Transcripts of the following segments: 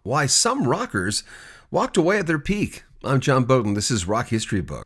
Why some rockers walked away at their peak. I'm John Bowden. This is Rock History Book.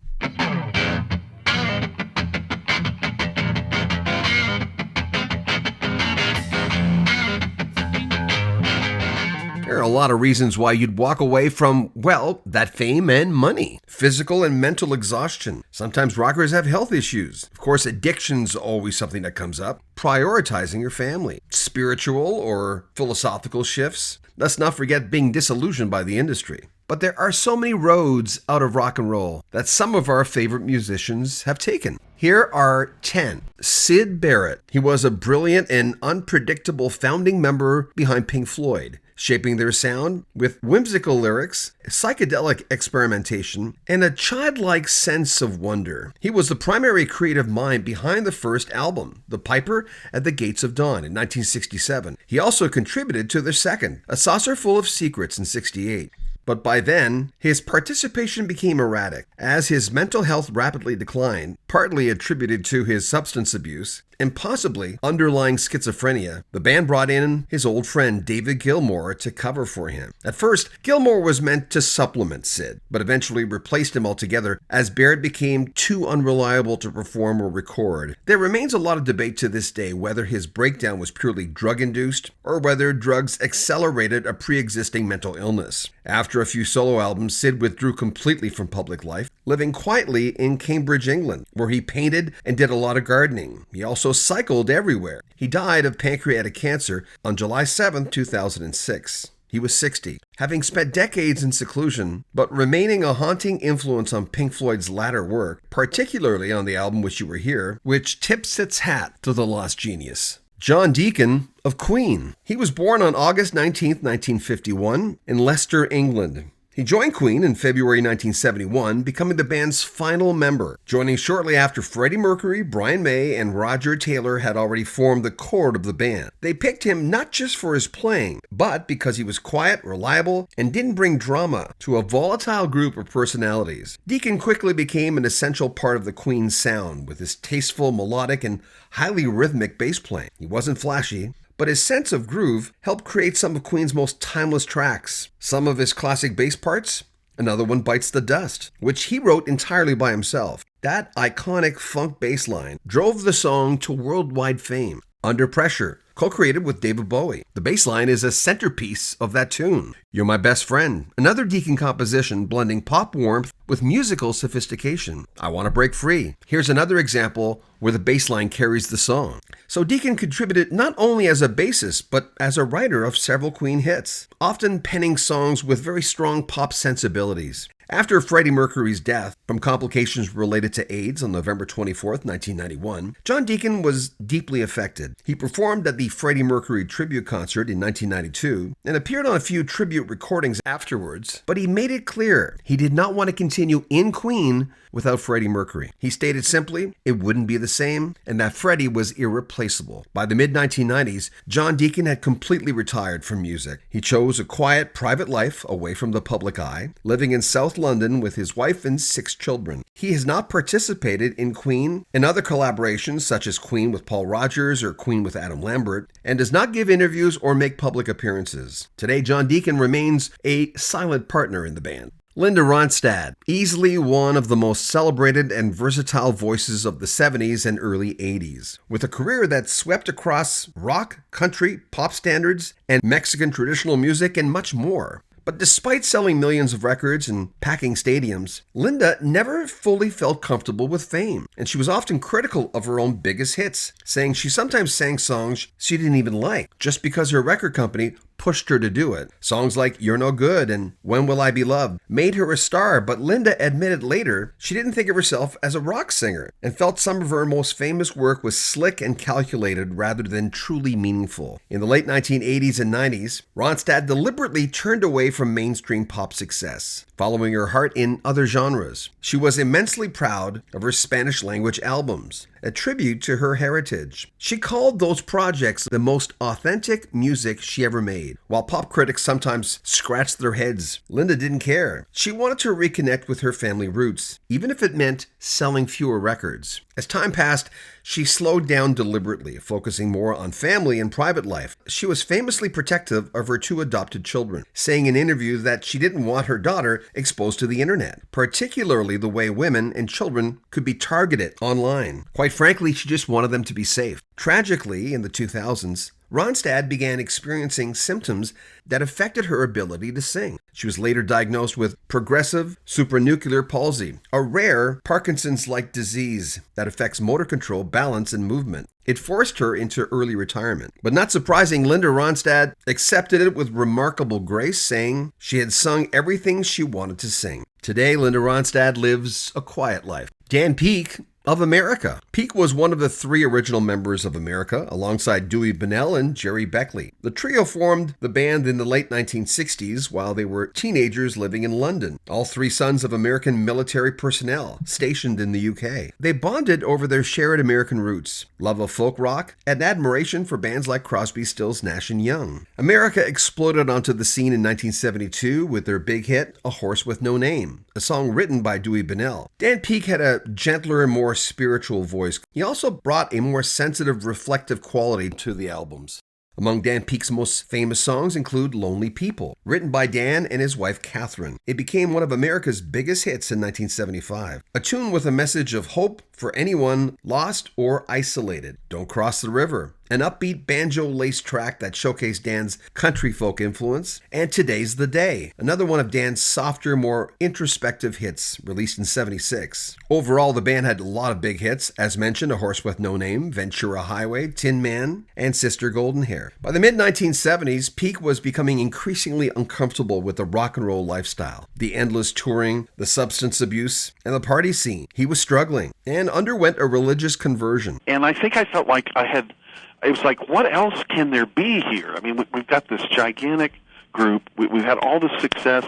There are a lot of reasons why you'd walk away from, well, that fame and money. Physical and mental exhaustion. Sometimes rockers have health issues. Of course, addiction's always something that comes up. Prioritizing your family. Spiritual or philosophical shifts. Let's not forget being disillusioned by the industry. But there are so many roads out of rock and roll that some of our favorite musicians have taken. Here are 10. Sid Barrett. He was a brilliant and unpredictable founding member behind Pink Floyd, shaping their sound with whimsical lyrics, psychedelic experimentation, and a childlike sense of wonder. He was the primary creative mind behind the first album, The Piper at the Gates of Dawn in 1967. He also contributed to their second, A Saucer Full of Secrets in 1968. But by then, his participation became erratic, as his mental health rapidly declined, partly attributed to his substance abuse, and possibly underlying schizophrenia. The band brought in his old friend David Gilmour to cover for him. At first, Gilmour was meant to supplement Sid, but eventually replaced him altogether as Barrett became too unreliable to perform or record. There remains a lot of debate to this day whether his breakdown was purely drug-induced or whether drugs accelerated a pre-existing mental illness. After a few solo albums, Sid withdrew completely from public life, living quietly in Cambridge, England, where he painted and did a lot of gardening. He also cycled everywhere. He died of pancreatic cancer on July 7, 2006. He was 60, having spent decades in seclusion, but remaining a haunting influence on Pink Floyd's latter work, particularly on the album Wish You Were Here, which tips its hat to the lost genius. John Deacon of Queen. He was born on August 19, 1951, in Leicester, England. He joined Queen in February 1971, becoming the band's final member, joining shortly after Freddie Mercury, Brian May, and Roger Taylor had already formed the core of the band. They picked him not just for his playing, but because he was quiet, reliable, and didn't bring drama to a volatile group of personalities. Deacon quickly became an essential part of the Queen sound, with his tasteful, melodic, and highly rhythmic bass playing. He wasn't flashy, but his sense of groove helped create some of Queen's most timeless tracks. Some of his classic bass parts, another one Bites the Dust, which he wrote entirely by himself. That iconic funk bass line drove the song to worldwide fame. Under Pressure, co-created with David Bowie. The bass line is a centerpiece of that tune. You're My Best Friend, another Deacon composition blending pop warmth with musical sophistication. I Want to Break Free. Here's another example where the bass line carries the song. So Deacon contributed not only as a bassist, but as a writer of several Queen hits, often penning songs with very strong pop sensibilities. After Freddie Mercury's death from complications related to AIDS on November 24, 1991, John Deacon was deeply affected. He performed at the Freddie Mercury tribute concert in 1992 and appeared on a few tribute recordings afterwards, but he made it clear he did not want to continue in Queen without Freddie Mercury. He stated simply it wouldn't be the same and that Freddie was irreplaceable. By the mid-1990s, John Deacon had completely retired from music. He chose a quiet, private life away from the public eye, living in South London with his wife and 6 children. He has not participated in Queen and other collaborations such as Queen with Paul Rodgers or Queen with Adam Lambert, and does not give interviews or make public appearances. Today, John Deacon remains a silent partner in the band. Linda Ronstadt, easily one of the most celebrated and versatile voices of the 70s and early 80s. With a career that swept across rock, country, pop standards, and Mexican traditional music and much more. But despite selling millions of records and packing stadiums, Linda never fully felt comfortable with fame, and she was often critical of her own biggest hits, saying she sometimes sang songs she didn't even like, just because her record company pushed her to do it. Songs like You're No Good and When Will I Be Loved made her a star, but Linda admitted later she didn't think of herself as a rock singer and felt some of her most famous work was slick and calculated rather than truly meaningful. In the late 1980s and 90s, Ronstadt deliberately turned away from mainstream pop success, following her heart in other genres. She was immensely proud of her Spanish-language albums, a tribute to her heritage. She called those projects the most authentic music she ever made. decade. While pop critics sometimes scratched their heads, Linda didn't care. She wanted to reconnect with her family roots, even if it meant selling fewer records. As time passed, she slowed down deliberately, focusing more on family and private life. She was famously protective of her 2 adopted children, saying in interviews that she didn't want her daughter exposed to the internet, particularly the way women and children could be targeted online. Quite frankly, she just wanted them to be safe. Tragically, in the 2000s, Ronstadt began experiencing symptoms that affected her ability to sing. She was later diagnosed with progressive supranuclear palsy, a rare Parkinson's-like disease that affects motor control, balance, and movement. It forced her into early retirement. But not surprising, Linda Ronstadt accepted it with remarkable grace, saying she had sung everything she wanted to sing. Today, Linda Ronstadt lives a quiet life. Dan Peek of America. Peek was one of the 3 original members of America, alongside Dewey Bunnell and Jerry Beckley. The trio formed the band in the late 1960s while they were teenagers living in London, all 3 sons of American military personnel stationed in the UK. They bonded over their shared American roots, love of folk rock, and admiration for bands like Crosby, Stills, Nash & Young. America exploded onto the scene in 1972 with their big hit, A Horse with No Name, a song written by Dewey Bunnell. Dan Peek had a gentler and more spiritual voice. He also brought a more sensitive, reflective quality to the albums. Among Dan Peek's most famous songs include Lonely People, written by Dan and his wife Catherine. It became one of America's biggest hits in 1975, a tune with a message of hope for anyone lost or isolated. Don't Cross the River, an upbeat banjo-laced track that showcased Dan's country folk influence, and Today's the Day, another one of Dan's softer, more introspective hits, released in '76. Overall, the band had a lot of big hits, as mentioned, A Horse with No Name, Ventura Highway, Tin Man, and Sister Golden Hair. By the mid-1970s, Peek was becoming increasingly uncomfortable with the rock and roll lifestyle, the endless touring, the substance abuse, and the party scene. He was struggling and underwent a religious conversion. And I think I felt like it was like, what else can there be here? I mean, we've got this gigantic group. We've had all this success.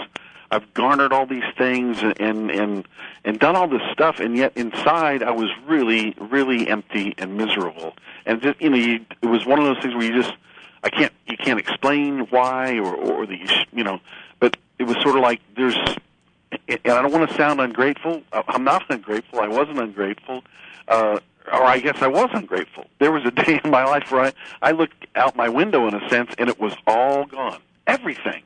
I've garnered all these things and done all this stuff, and yet inside I was really, really empty and miserable. And just, it was one of those things where you can't explain why or but it was sort of like and I don't want to sound ungrateful. I'm not ungrateful. I wasn't ungrateful. Or I guess I was ungrateful. There was a day in my life where I looked out my window, in a sense, and it was all gone. Everything.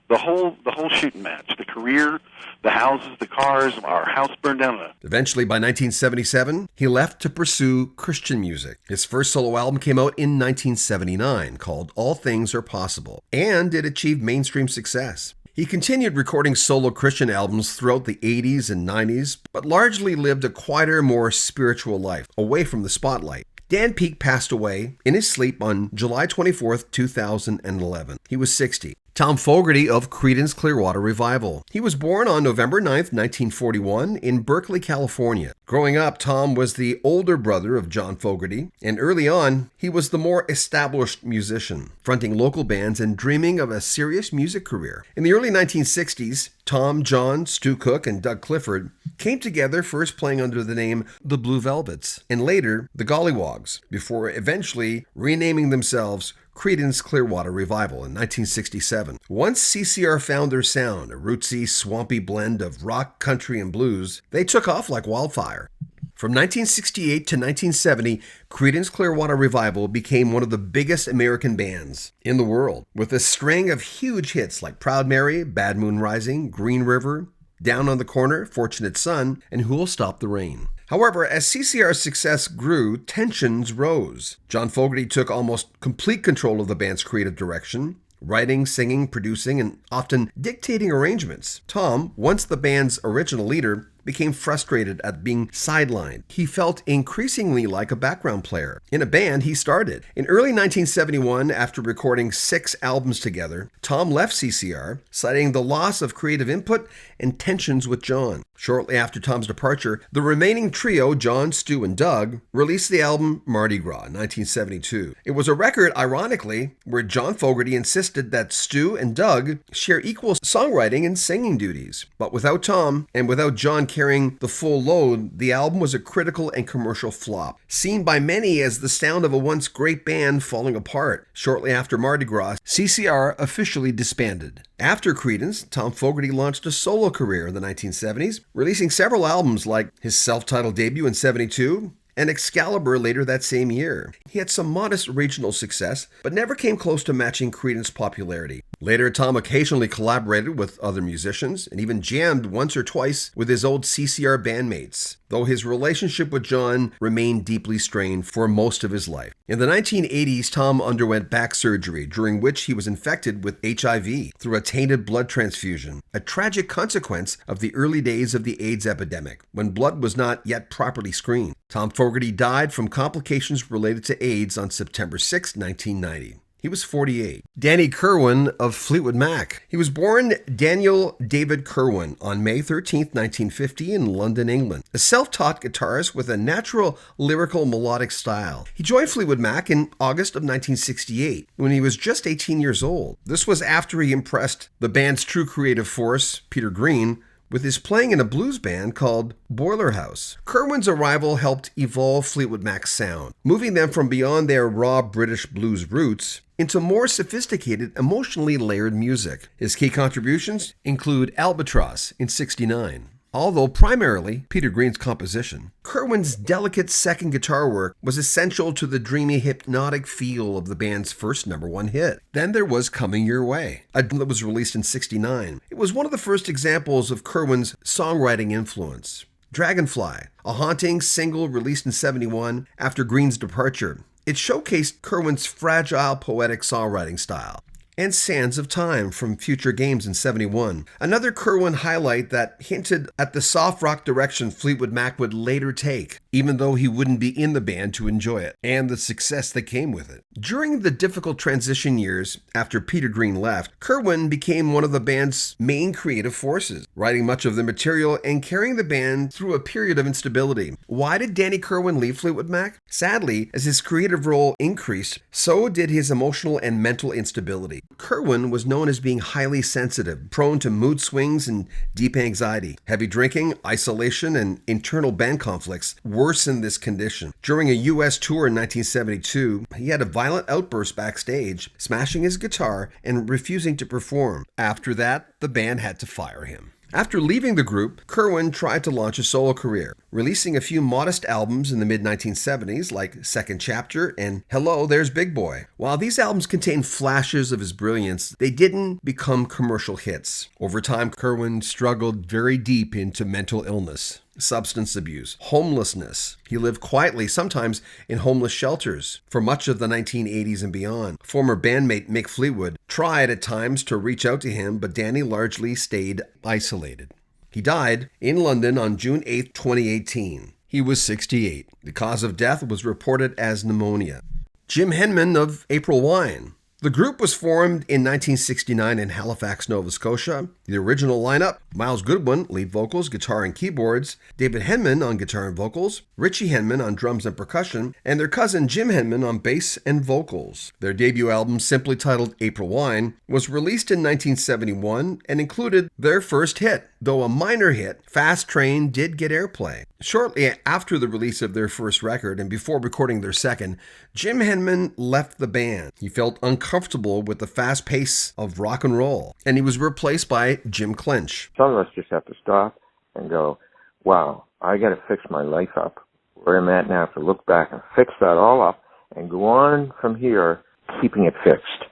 The whole shooting match, the career, the houses, the cars, our house burned down. Eventually, by 1977, he left to pursue Christian music. His first solo album came out in 1979, called All Things Are Possible, and it achieved mainstream success. He continued recording solo Christian albums throughout the 80s and 90s, but largely lived a quieter, more spiritual life, away from the spotlight. Dan Peek passed away in his sleep on July 24, 2011. He was 60. Tom Fogerty of Creedence Clearwater Revival. He was born on November 9, 1941 in Berkeley, California. Growing up, Tom was the older brother of John Fogerty, and early on, he was the more established musician, fronting local bands and dreaming of a serious music career. In the early 1960s, Tom, John, Stu Cook, and Doug Clifford came together, first playing under the name The Blue Velvets, and later The Gollywogs, before eventually renaming themselves Creedence Clearwater Revival in 1967. Once CCR found their sound, a rootsy, swampy blend of rock, country, and blues, they took off like wildfire. From 1968 to 1970, Creedence Clearwater Revival became one of the biggest American bands in the world, with a string of huge hits like Proud Mary, Bad Moon Rising, Green River, Down on the Corner, Fortunate Son, and Who'll Stop the Rain. However, as CCR's success grew, tensions rose. John Fogerty took almost complete control of the band's creative direction, writing, singing, producing, and often dictating arrangements. Tom, once the band's original leader, became frustrated at being sidelined. He felt increasingly like a background player in a band he started. In early 1971, after recording 6 albums together, Tom left CCR, citing the loss of creative input and tensions with John. Shortly after Tom's departure, the remaining trio, John, Stu, and Doug, released the album Mardi Gras in 1972. It was a record, ironically, where John Fogerty insisted that Stu and Doug share equal songwriting and singing duties. But without Tom, and without John carrying the full load, the album was a critical and commercial flop, seen by many as the sound of a once great band falling apart. Shortly after Mardi Gras, CCR officially disbanded. After Creedence, Tom Fogerty launched a solo career in the 1970s, releasing several albums like his self-titled debut in '72, and Excalibur later that same year. He had some modest regional success, but never came close to matching Creedence's popularity. Later, Tom occasionally collaborated with other musicians and even jammed once or twice with his old CCR bandmates, though his relationship with John remained deeply strained for most of his life. In the 1980s, Tom underwent back surgery, during which he was infected with HIV through a tainted blood transfusion, a tragic consequence of the early days of the AIDS epidemic, when blood was not yet properly screened. Tom Fogerty died from complications related to AIDS on September 6, 1990. He was 48. Danny Kerwin of Fleetwood Mac. He was born Daniel David Kerwin on May 13, 1950 in London, England. A self-taught guitarist with a natural lyrical melodic style. He joined Fleetwood Mac in August of 1968 when he was just 18 years old. This was after he impressed the band's true creative force, Peter Green, with his playing in a blues band called Boiler House. Kerwin's arrival helped evolve Fleetwood Mac's sound, moving them from beyond their raw British blues roots into more sophisticated, emotionally layered music. His key contributions include Albatross in '69. Although primarily Peter Green's composition, Kerwin's delicate second guitar work was essential to the dreamy, hypnotic feel of the band's first #1 hit. Then there was Coming Your Way, a album that was released in '69. It was one of the first examples of Kerwin's songwriting influence. Dragonfly, a haunting single released in '71 after Green's departure. It showcased Kerwin's fragile, poetic songwriting style. And Sands of Time from Future Games in '71, another Kerwin highlight that hinted at the soft rock direction Fleetwood Mac would later take, even though he wouldn't be in the band to enjoy it, and the success that came with it. During the difficult transition years after Peter Green left, Kerwin became one of the band's main creative forces, writing much of the material and carrying the band through a period of instability. Why did Danny Kerwin leave Fleetwood Mac? Sadly, as his creative role increased, so did his emotional and mental instability. Kerwin was known as being highly sensitive, prone to mood swings and deep anxiety. Heavy drinking, isolation, and internal band conflicts worsened this condition. During a U.S. tour in 1972, he had a violent outburst backstage, smashing his guitar and refusing to perform. After that, the band had to fire him. After leaving the group, Kerwin tried to launch a solo career, releasing a few modest albums in the mid-1970s like Second Chapter and Hello, There's Big Boy. While these albums contained flashes of his brilliance, they didn't become commercial hits. Over time, Kerwin struggled very deep into mental illness, substance abuse, homelessness. He lived quietly, sometimes in homeless shelters, for much of the 1980s and beyond. Former bandmate Mick Fleetwood tried at times to reach out to him, but Danny largely stayed isolated. He died in London on June 8, 2018. He was 68. The cause of death was reported as pneumonia. Jim Henman of April Wine. The group was formed in 1969 in Halifax, Nova Scotia. The original lineup: Miles Goodwin, lead vocals, guitar and keyboards, David Henman on guitar and vocals, Richie Henman on drums and percussion, and their cousin Jim Henman on bass and vocals. Their debut album, simply titled April Wine, was released in 1971 and included their first hit. Though a minor hit, Fast Train did get airplay. Shortly after the release of their first record and before recording their second, Jim Henman left the band. He felt uncomfortable with the fast pace of rock and roll, and he was replaced by Jim Clinch. Some of us just have to stop and go, wow, I got to fix my life up. Where I'm at now, I have to look back and fix that all up and go on from here, keeping it fixed.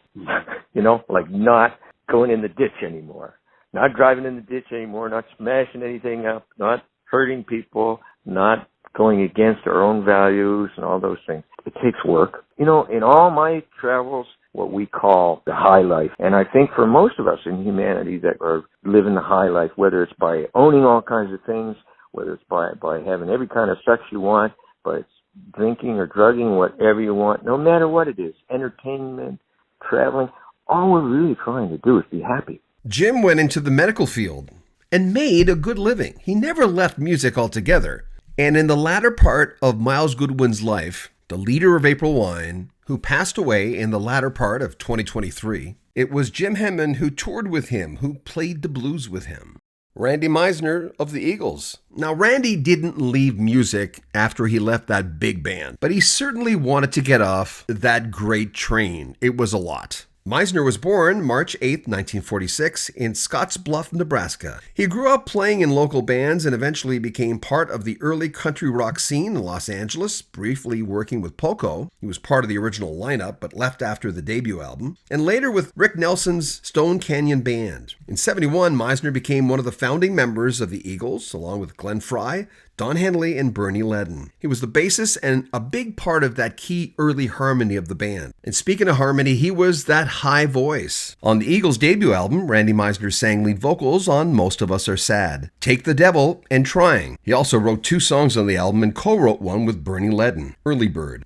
Like not going in the ditch anymore. Not driving in the ditch anymore, not smashing anything up, not hurting people, not going against our own values and all those things. It takes work. In all my travels, what we call the high life, and I think for most of us in humanity that are living the high life, whether it's by owning all kinds of things, whether it's by having every kind of sex you want, but it's drinking or drugging, whatever you want, no matter what it is, entertainment, traveling, all we're really trying to do is be happy. Jim went into the medical field and made a good living. He never left music altogether. And in the latter part of Miles Goodwin's life, the leader of April Wine, who passed away in the latter part of 2023, it was Jim Henman who toured with him, who played the blues with him. Randy Meisner of the Eagles. Now, Randy didn't leave music after he left that big band, but he certainly wanted to get off that great train. It was a lot. Meisner was born March 8, 1946, in Scottsbluff, Nebraska. He grew up playing in local bands and eventually became part of the early country rock scene in Los Angeles, briefly working with Poco. He was part of the original lineup, but left after the debut album, and later with Rick Nelson's Stone Canyon Band. In '71, Meisner became one of the founding members of the Eagles, along with Glenn Frey, Don Henley, and Bernie Leadon. He was the bassist and a big part of that key early harmony of the band. And speaking of harmony, he was that high voice. On the Eagles' debut album, Randy Meisner sang lead vocals on Most of Us Are Sad, Take the Devil, and Trying. He also wrote 2 songs on the album and co-wrote one with Bernie Leadon, Early Bird.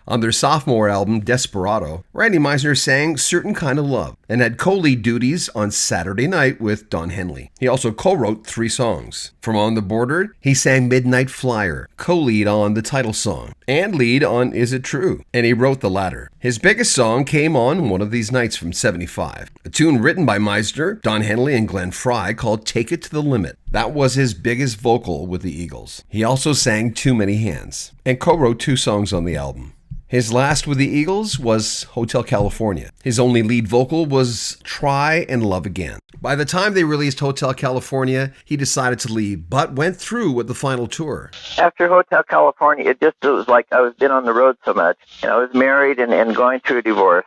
On their sophomore album, Desperado, Randy Meisner sang Certain Kind of Love and had co-lead duties on Saturday Night with Don Henley. He also co-wrote 3 songs. From On the Border, he sang Midnight Flyer, co-lead on the title song, and lead on Is It True, and he wrote the latter. His biggest song came on One of These Nights from '75, a tune written by Meisner, Don Henley, and Glenn Frey called Take It to the Limit. That was his biggest vocal with the Eagles. He also sang Too Many Hands, and co-wrote 2 songs on the album. His last with the Eagles was Hotel California. His only lead vocal was Try and Love Again. By the time they released Hotel California, he decided to leave, but went through with the final tour. After Hotel California, it was like I was been on the road so much. I was married and going through a divorce.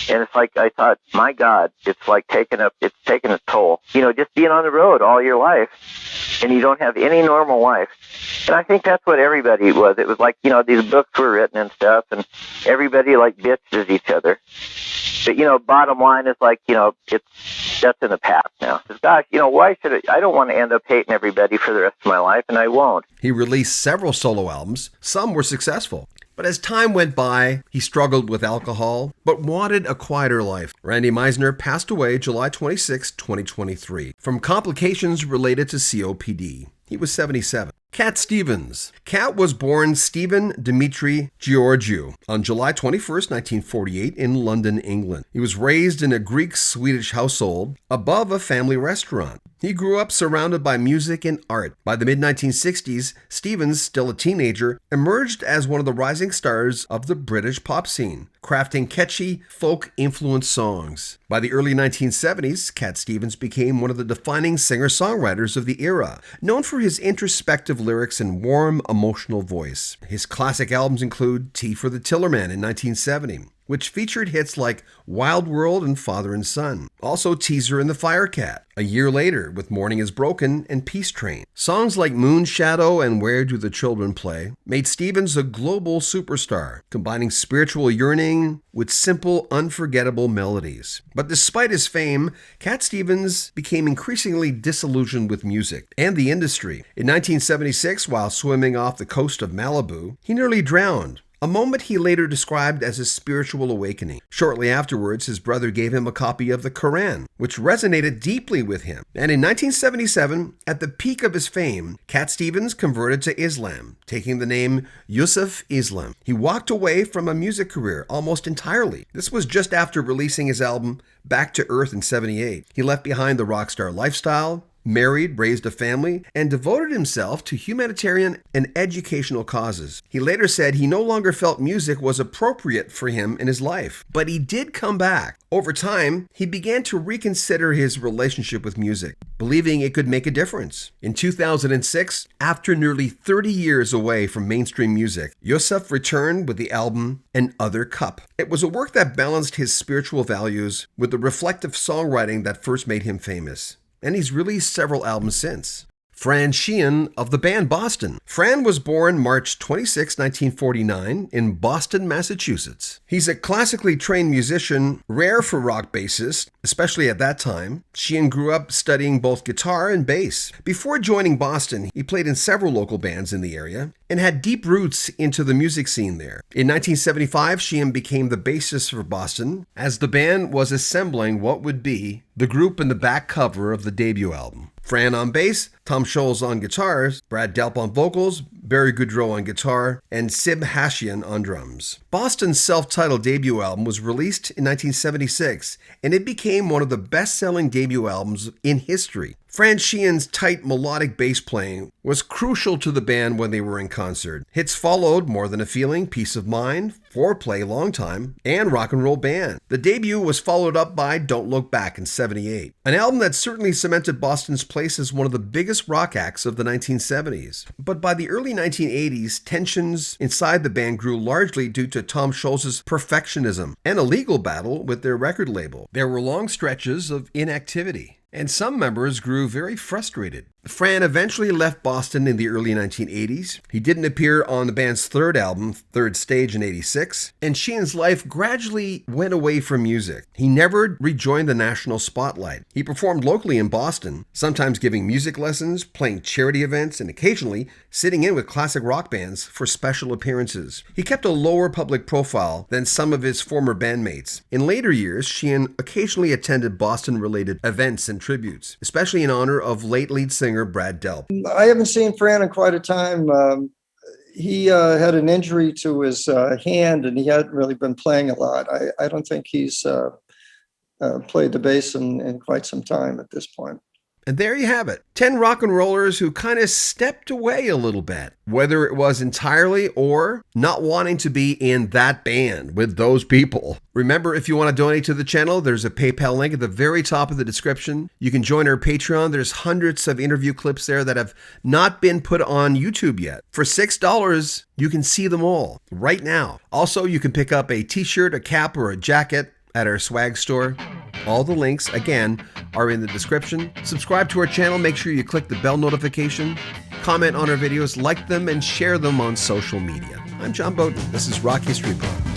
And it's like I thought, my God, it's like taking a toll. Just being on the road all your life, and you don't have any normal life. And I think that's what everybody was. It was like, these books were written and stuff, and everybody like bitched at each other. But, bottom line is like, that's in the past now. Because, gosh, why should I don't want to end up hating everybody for the rest of my life, and I won't. He released several solo albums. Some were successful. But as time went by, he struggled with alcohol, but wanted a quieter life. Randy Meisner passed away July 26, 2023, from complications related to COPD. He was 77. Cat Stevens. Cat was born Stephen Dimitri Georgiou on July 21, 1948 in London, England. He was raised in a Greek-Swedish household above a family restaurant. He grew up surrounded by music and art. By the mid-1960s, Stevens, still a teenager, emerged as one of the rising stars of the British pop scene, crafting catchy, folk-influenced songs. By the early 1970s, Cat Stevens became one of the defining singer-songwriters of the era, known for his introspective lyrics and warm, emotional voice. His classic albums include Tea for the Tillerman in 1970, which featured hits like Wild World and Father and Son. Also Teaser and the Firecat, a year later with Morning is Broken and Peace Train. Songs like Moon Shadow and Where Do the Children Play made Stevens a global superstar, combining spiritual yearning with simple, unforgettable melodies. But despite his fame, Cat Stevens became increasingly disillusioned with music and the industry. In 1976, while swimming off the coast of Malibu, he nearly drowned, a moment he later described as a spiritual awakening. Shortly afterwards, his brother gave him a copy of the Quran, which resonated deeply with him. And in 1977, at the peak of his fame, Cat Stevens converted to Islam, taking the name Yusuf Islam. He walked away from a music career almost entirely. This was just after releasing his album Back to Earth in '78. He left behind the rock star lifestyle, married, raised a family, and devoted himself to humanitarian and educational causes. He later said he no longer felt music was appropriate for him in his life, but he did come back. Over time, he began to reconsider his relationship with music, believing it could make a difference. In 2006, after nearly 30 years away from mainstream music, Yusuf returned with the album An Other Cup. It was a work that balanced his spiritual values with the reflective songwriting that first made him famous. And he's released several albums since. Fran Sheen of the band Boston. Fran was born March 26, 1949 in Boston, Massachusetts. He's a classically trained musician, rare for rock bassists, especially at that time. Sheen grew up studying both guitar and bass. Before joining Boston, he played in several local bands in the area and had deep roots into the music scene there. In 1975, Sheen became the bassist for Boston as the band was assembling what would be the group in the back cover of the debut album. Fran on bass, Tom Scholz on guitars, Brad Delp on vocals, Barry Goudreau on guitar, and Sib Hashian on drums. Boston's self-titled debut album was released in 1976, and it became one of the best-selling debut albums in history. Fran Sheen's tight melodic bass playing was crucial to the band when they were in concert. Hits followed More Than a Feeling, Peace of Mind, Foreplay, Long Time, and Rock and Roll Band. The debut was followed up by Don't Look Back in '78, an album that certainly cemented Boston's place as one of the biggest rock acts of the 1970s. But by the early 1980s, tensions inside the band grew largely due to Tom Scholz's perfectionism and a legal battle with their record label. There were long stretches of inactivity, and some members grew very frustrated. Fran eventually left Boston in the early 1980s. He didn't appear on the band's third album, Third Stage, in '86, and Sheen's life gradually went away from music. He never rejoined the national spotlight. He performed locally in Boston, sometimes giving music lessons, playing charity events, and occasionally sitting in with classic rock bands for special appearances. He kept a lower public profile than some of his former bandmates. In later years, Sheen occasionally attended Boston-related events and tributes, especially in honor of late lead singer Brad Delp. I haven't seen Fran in quite a time. He had an injury to his hand, and he hadn't really been playing a lot. I don't think he's played the bass in quite some time at this point. And there you have it. 10 rock and rollers who kind of stepped away a little bit, whether it was entirely or not wanting to be in that band with those people. Remember, if you want to donate to the channel, there's a PayPal link at the very top of the description. You can join our Patreon. There's hundreds of interview clips there that have not been put on YouTube yet. For $6, you can see them all right now. Also, you can pick up a t-shirt, a cap, or a jacket at our swag store. All the links, again, are in the description. Subscribe to our channel. Make sure you click the bell notification. Comment on our videos, like them, and share them on social media. I'm John Bowden. This is Rock History Pod.